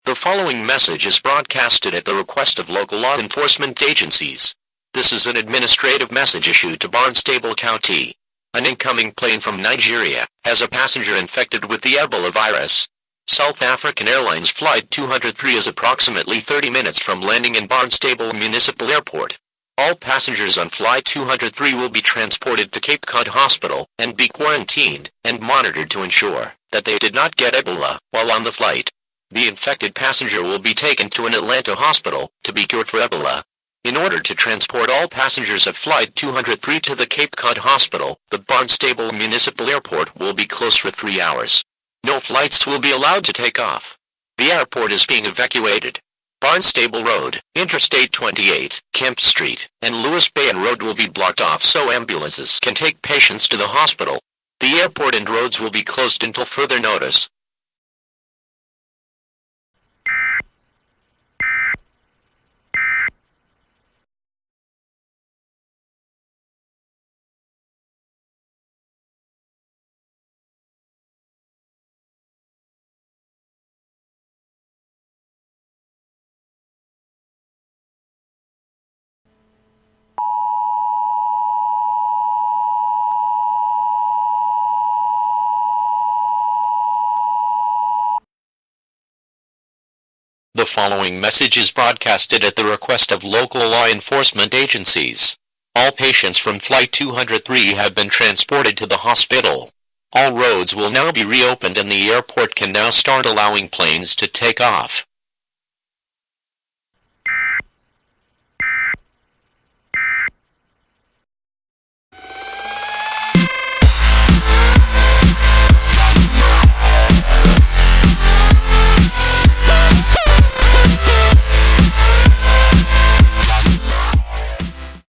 The following message is broadcasted at the request of local law enforcement agencies. This is an administrative message issued to Barnstable County. An incoming plane from Nigeria has a passenger infected with the Ebola virus. South African Airlines Flight 203 is approximately 30 minutes from landing in Barnstable Municipal Airport. All passengers on Flight 203 will be transported to Cape Cod Hospital and be quarantined and monitored to ensure that they did not get Ebola while on the flight. The infected passenger will be taken to an Atlanta hospital to be cured for Ebola. In order to transport all passengers of Flight 203 to the Cape Cod Hospital, the Barnstable Municipal Airport will be closed for 3 hours. No flights will be allowed to take off. The airport is being evacuated. Barnstable Road, Interstate 28, Kemp Street, and Lewis Bayon Road will be blocked off so ambulances can take patients to the hospital. The airport and roads will be closed until further notice. The following message is broadcasted at the request of local law enforcement agencies. All patients from Flight 203 have been transported to the hospital. All roads will now be reopened and the airport can now start allowing planes to take off.